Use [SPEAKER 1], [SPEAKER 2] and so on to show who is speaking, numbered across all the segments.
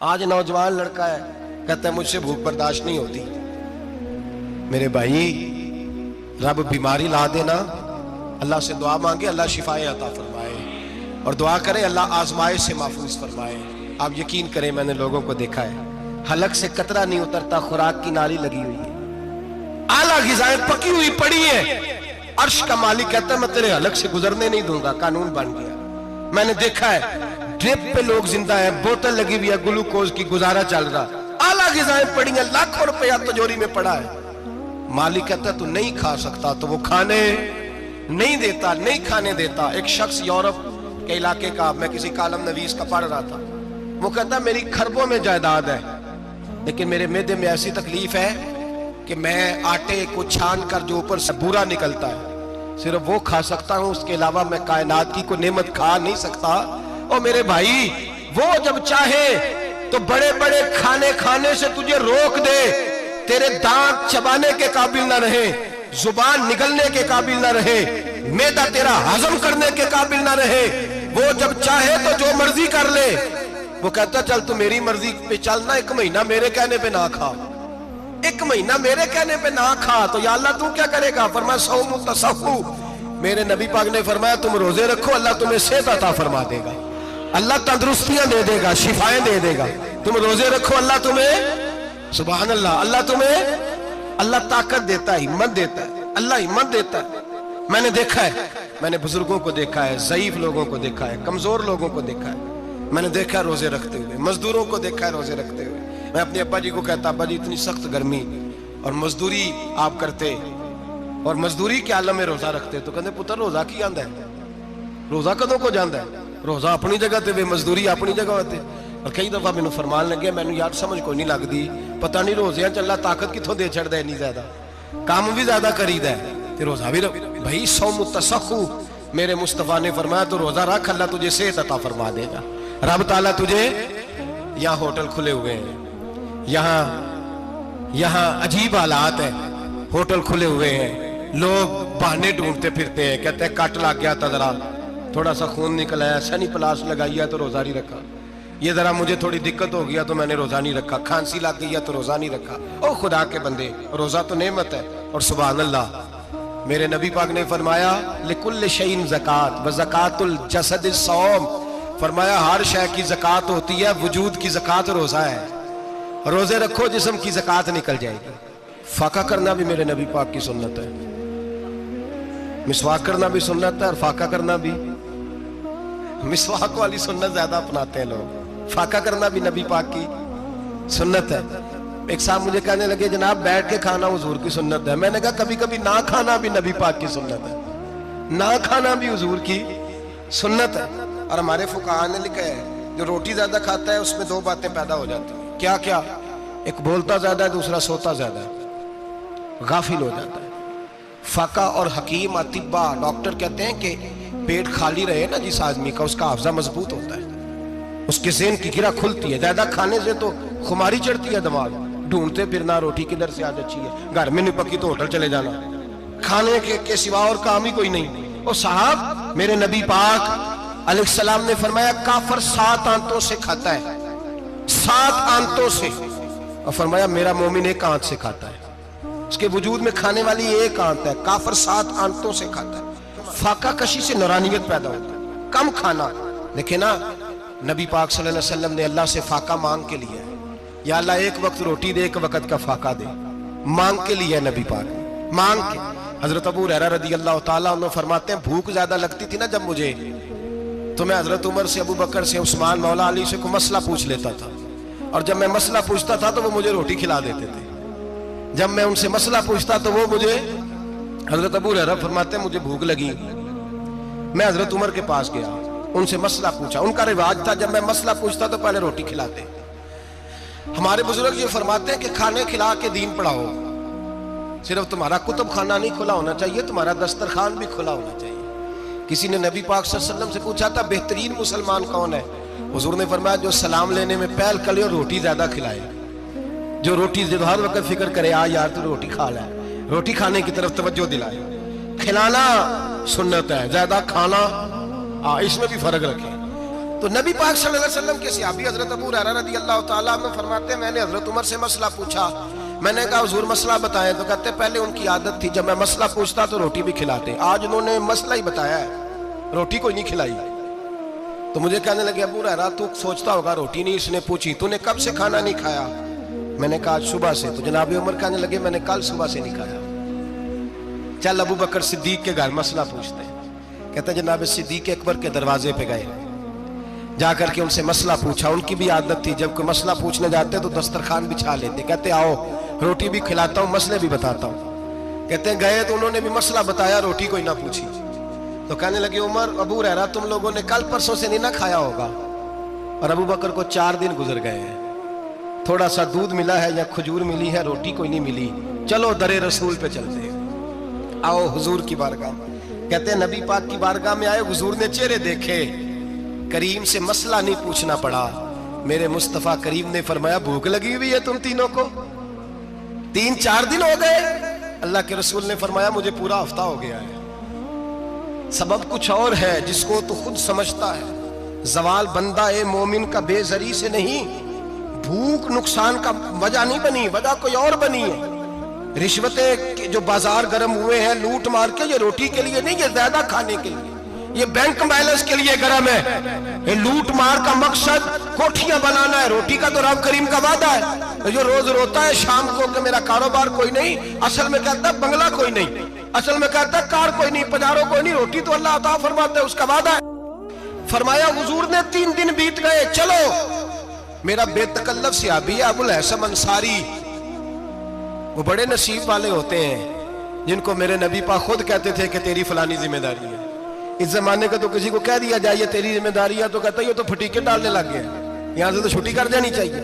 [SPEAKER 1] आज नौजवान लड़का है, कहता है मुझसे भूख बर्दाश्त नहीं होती। मेरे भाई, रब बीमारी ला देना, अल्लाह से दुआ मांगे, अल्लाह शिफाए अता फरमाए, और दुआ करें अल्लाह आजमाइश से महफूज फरमाए। आप यकीन करें, मैंने लोगों को देखा है, हलक से कतरा नहीं उतरता, खुराक की नाली लगी हुई है, आला ग़िज़ाएं पकी हुई पड़ी है। अर्श का मालिक कहता है मैं तेरे हलक से गुजरने नहीं दूंगा। कानून बन गया। मैंने देखा है ड्रिप पे लोग जिंदा है, बोतल लगी हुई है, ग्लूकोज की, गुजारा चल रहा, आला ग़िज़ाएं पड़ी हैं, लाखों रुपया तिजोरी में पड़ा है। मालिक कहता है तू नहीं खा सकता, तो वो खाने नहीं देता, नहीं खाने देता। एक शख्स यूरोप के इलाके का, मैं किसी कालम नवीस का पढ़ रहा था, वो कहता मेरी खरबों में जायदाद है, लेकिन मेरे मैदे में ऐसी तकलीफ है कि मैं आटे को छान कर जो ऊपर से बूरा निकलता है सिर्फ वो खा सकता हूं, उसके अलावा मैं कायनात की कोई नेमत खा नहीं सकता। और मेरे भाई, वो जब चाहे तो बड़े बड़े खाने खाने से तुझे रोक दे, तेरे दांत चबाने के काबिल ना रहे, जुबान निगलने के काबिल ना रहे, मैदा तेरा हजम करने के काबिल ना रहे, वो जब चाहे तो जो मर्जी कर ले। वो कहता चल तू मेरी मर्जी पे चलना, 1 महीना मेरे कहने पे ना खा, 1 महीना मेरे कहने पे ना खा, तो या अल्लाह तू क्या करेगा? फरमाया सौम तसव्वु। मेरे नबी पाक ने फरमाया तुम रोजे रखो, अल्लाह तुम्हें सेहत अता फरमा देगा, अल्लाह तंदुरुस्तियां दे देगा, शिफाएं दे देगा। तुम रोजे रखो, अल्लाह तुम्हें, सुभान अल्लाह, अल्लाह तुम्हें, अल्लाह ताकत देता है, हिम्मत देता है, अल्लाह हिम्मत देता है। मैंने देखा है, मैंने बुजुर्गों को देखा है, ज़ईफ लोगों को देखा है, कमजोर लोगों को देखा है, मैंने देखा है रोजे रखते हुए, मजदूरों को देखा है रोजे रखते हुए। मैं अपने अब्बा जी को कहता, अब्बा जी इतनी सख्त गर्मी और मजदूरी आप करते, और मजदूरी के आलम में रोजा रखते, तो कहते पुत्र रोजा की आंदा है, रोजा कदों को जाता है, रोजा अपनी जगह ते वे मजदूरी अपनी जगह होते। और कई दफा मैनू फरमान लगे, मैनू यार समझ कोई नहीं लगती, पता नहीं रोजिया च अल्लाह ताकत कितों दे छड़दा है, इन्नी ज्यादा काम भी ज्यादा करीदा है ते रोजा भी भाई सौम तसव्वु। मेरे मुस्तफा ने फरमाया तो रोजा रख, अल्लाह तुझे सेहत अता फरमा देगा। रब ताला तुझे, यहाँ होटल खुले हुए हैं, यहाँ अजीब हालात है, होटल खुले हुए हैं, लोग बहाने ढूंढते फिरते हैं, कहते हैं कट लग गया था, जरा थोड़ा सा खून निकल आया, सनी प्लास लगाई है तो रोजा नहीं रखा, ये जरा मुझे थोड़ी दिक्कत हो गया तो मैंने रोजा नहीं रखा, खांसी लग गई है तो रोजा नहीं रखा। ओ खुदा के बंदे, रोजा तो नेमत है। और सुभान अल्लाह, मेरे नबी पाक ने फरमाया लिकुल्ल शैइन ज़कात व ज़कातुल जसद सौम। फरमाया हर शय की ज़कात होती है, वजूद की ज़कात रोजा है। रोजे रखो, जिस्म की ज़कात निकल जाएगी। फाका करना भी मेरे नबी पाक की सुन्नत है, मिसवाक करना भी सुन्नत है, और फाका करना भी। मिसवाक वाली सुन्नत ज्यादा अपनाते हैं लोग, फाका करना भी नबी पाक की सुन्नत है। एक साहब मुझे कहने लगे जनाब बैठ के खाना हुजूर की सुन्नत है। मैंने कहा कभी कभी ना खाना भी नबी पाक की सुन्नत है, ना खाना भी हुजूर की सुन्नत है। और हमारे फुकाहा ने लिखा है जो रोटी ज्यादा खाता है उसमें 2 बातें पैदा हो जाती हैं। क्या क्या? एक बोलता ज्यादा है, दूसरा सोता ज्यादा है, गाफिल हो जाता है। फाका और हकीम अतिब्बा डॉक्टर कहते हैं कि पेट खाली रहे ना जिस आदमी का, उसका हाफजा मजबूत होता है, उसके ज़हन की गिरा खुलती है। ज्यादा खाने से तो खुमारी चढ़ती है, दिमाग ढूंढते फिरना, रोटी किधर से आज अच्छी है, घर में नहीं पकी तो होटल चले जाना, खाने के सिवा और काम ही कोई नहीं। और साहब मेरे नबी पाक अलैहिस्सलाम ने फरमाया काफर 7 आंतों से खाता है, 7 आंतों से, और फरमाया मेरा मोमिन 1 आंत से खाता है। उसके वजूद में खाने वाली 1 आंत है, काफर 7 आंतों से खाता है। फाका कशी से नौरानियत पैदा होता है, कम खाना। देखे ना, नबी पाक सल्लल्लाहु अलैहि वसल्लम ने अल्लाह से फाका मांग के लिया है, या अल्लाह 1 वक्त रोटी दे, 1 वक्त का फाका दे, मांग के लिया है नबी पाक, मांग के। हजरत अबू हुरैरा रज़ी अल्लाह ताला अन्हु फरमाते हैं भूख ज्यादा लगती थी ना जब मुझे, तो मैं हजरत उमर से, अबू बकर से, उस्मान, मौला अली से कोई मसला पूछ लेता था, और जब मैं मसला पूछता था तो वो मुझे रोटी खिला देते थे। जब मैं उनसे मसला पूछता तो वो मुझे, हजरत अबू हुरैरा फरमाते हैं मुझे भूख लगी, मैं हजरत उमर के पास गया, उनसे मसला पूछा। उनका रिवाज था जब मैं मसला पूछता तो पहले रोटी खिलाते। हमारे बुजुर्ग ये फरमाते हैं कि खाने खिला के दीन पढ़ाओ, सिर्फ तुम्हारा कुतुब खाना नहीं खुला होना चाहिए, तुम्हारा दस्तरखान भी खुला होना चाहिए। किसी ने नबी पाक सल्लल्लाहु अलैहि वसल्लम से पूछा था बेहतरीन मुसलमान कौन है? हुजूर ने फरमाया जो सलाम लेने में पहल करे और रोटी ज्यादा खिलाए, जो रोटी हर वक्त फिक्र करे आ यार तू रोटी खा ले, रोटी खाने की तरफ तवज्जो दिलाए। खिलाना सुन्नत है, ज्यादा खाना इसमें भी फर्क रखे। तो नबी पाक सल्लल्लाहु अलैहि वसल्लम के सहाबी हजरत अबू हुरैरा रज़ी अल्लाह ताला अन्हु फरमाते हैं, मैंने हजरत उमर से मसला पूछा। मैंने कहा हुजूर मसला बताएं। तो कहते पहले उनकी आदत थी जब मैं मसला पूछता तो रोटी भी खिलाते। आज उन्होंने मसला ही बताया है, रोटी कोई नहीं खिलाई। तो मुझे कहने लगे अबू हुरैरा तू सोचता होगा रोटी नहीं इसने पूछी, तूने कब से खाना नहीं खाया? मैंने कहा सुबह से। तो जनाब उमर कहने लगे मैंने कल सुबह से नहीं खाया। चल अबू बकर सिद्दीक के घर मसला पूछते हैं। कहते जनाब सिद्दीक अकबर के दरवाजे पे गए, जाकर के उनसे मसला पूछा। उनकी भी आदत थी जब कोई मसला पूछने जाते तो दस्तरखान बिछा लेते, कहते आओ रोटी भी खिलाता हूँ मसले भी बताता हूँ। कहते गए तो उन्होंने भी मसला बताया, रोटी कोई ना पूछी। तो कहने लगे उमर अबू हुरैरा तुम लोगों ने कल परसों से नहीं ना खाया होगा। और अबू बकर को 4 दिन गुजर गए हैं, थोड़ा सा दूध मिला है या खजूर मिली है, रोटी कोई नहीं मिली। चलो दरे रसूल पे चलते हैं, आओ हुजूर की बारगाह। कहते हैं नबी पाक की बारगाह में आए, हुजूर ने चेहरे देखे, करीम से मसला नहीं पूछना पड़ा। मेरे मुस्तफा करीम ने फरमाया भूख लगी हुई है तुम तीनों को, 3-4 दिन हो गए। अल्लाह के रसूल ने फरमाया मुझे पूरा हफ्ता हो गया है। सबब कुछ और है जिसको तो खुद समझता है। जवाल बंदा ए मोमिन का बेजरी से नहीं, भूख नुकसान का वजह नहीं बनी, वजह कोई और बनी है। रिश्वतें जो बाजार गर्म हुए हैं लूट मार के, ये रोटी के लिए नहीं, ये ज्यादा खाने के लिए, ये बैंक बैलेंस के लिए गर्म है। ये लूट मार का मकसद कोठियां बनाना है, रोटी का तो रब करीम का वादा है। जो रोज रोता है शाम को कि मेरा कारोबार कोई नहीं, असल में कहता है बंगला कोई नहीं, असल में कहता है कार कोई नहीं, पजारो कोई नहीं, रोटी तो अल्लाह अता फरमाता है, उसका वादा है। फरमाया हुजूर ने 3 दिन बीत गए, चलो। मेरा बेतकल्लफ सहाबी है अबुल हसन अंसारी, वो बड़े नसीब वाले होते हैं जिनको मेरे नबी पाक खुद कहते थे कि तेरी फलानी जिम्मेदारी है। इस जमाने का तो किसी को कह दिया जाए तेरी जिम्मेदारी है तो कहता है ये तो फटीके डालने लग गया, यहां से तो छुट्टी कर देनी चाहिए।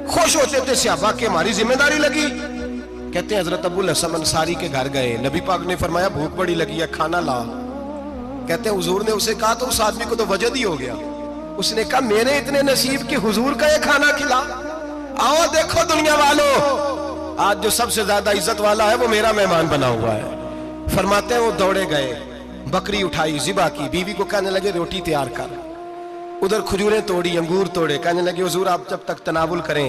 [SPEAKER 1] खुश होते थे सहाबा कि हमारी जिम्मेदारी लगी। कहते हैं हजरत अबुल हसन अंसारी के घर गए, नबी पाक ने फरमाया भूख बड़ी लगी है खाना ला। कहते हैं हुजूर ने उसे कहा तो उस आदमी को तो वजद ही हो गया। उसने कहा मेरे इतने नसीब कि हुजूर का ये खाना खिला। आओ देखो दुनिया वालों, आज जो सबसे ज्यादा इज्जत वाला है वो मेरा मेहमान बना हुआ है। फरमाते हैं वो दौड़े गए, बकरी उठाई जिबा की, बीवी को कहने लगे रोटी तैयार कर। उधर खजूरें तोड़ी, अंगूर तोड़े, कहने लगे हुजूर आप जब तक तनावुल करें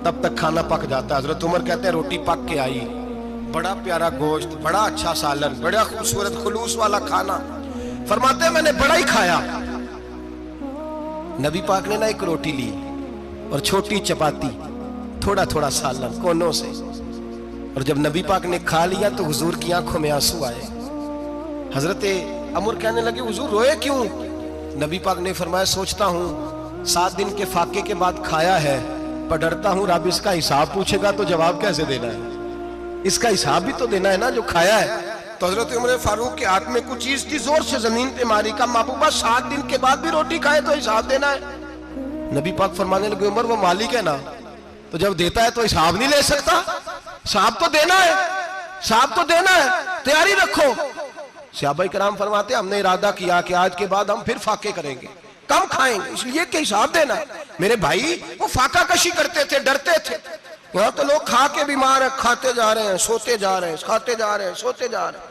[SPEAKER 1] तब तक खाना पक जाता। हजरत उमर कहते हैं रोटी पक के आई, बड़ा प्यारा गोश्त, बड़ा अच्छा सालन, बड़ा खूबसूरत खुलूस वाला खाना। फरमाते हैं मैंने बड़ा ही खाया। नबी पाक ने ना एक रोटी ली और छोटी चपाती, थोड़ा थोड़ा सालन कोनों से, और जब नबी पाक ने खा लिया तो हुजूर की आंखों में आंसू आए। हजरत अमर कहने लगे हुजूर रोए क्यों? नबी पाक ने फरमाया सोचता हूँ 7 दिन के फाके के बाद खाया है, पर डरता हूँ रब इसका हिसाब पूछेगा तो जवाब कैसे देना है, इसका हिसाब भी तो देना है ना जो खाया है। तो हजरत उमर फारूक के हाथ में कुछ चीज थी, जोर से जमीन पे मारी, का महबूबा 7 दिन के बाद भी रोटी खाए तो हिसाब देना है। नबी पाक फरमाने लगे उमर वो मालिक है ना, तो जब देता है तो हिसाब नहीं ले सकता, हिसाब तो देना है, हिसाब तो देना है, तैयारी रखो। सहाबा किराम फरमाते हमने इरादा किया कि आज के बाद हम फिर फाके करेंगे, कम खाएंगे, इसलिए कि हिसाब देना है। मेरे भाई वो फाका कशी करते थे, डरते थे। यहाँ तो लोग खा के बीमार है, खाते जा रहे हैं, सोते जा रहे हैं, खाते जा रहे हैं, सोते जा रहे हैं।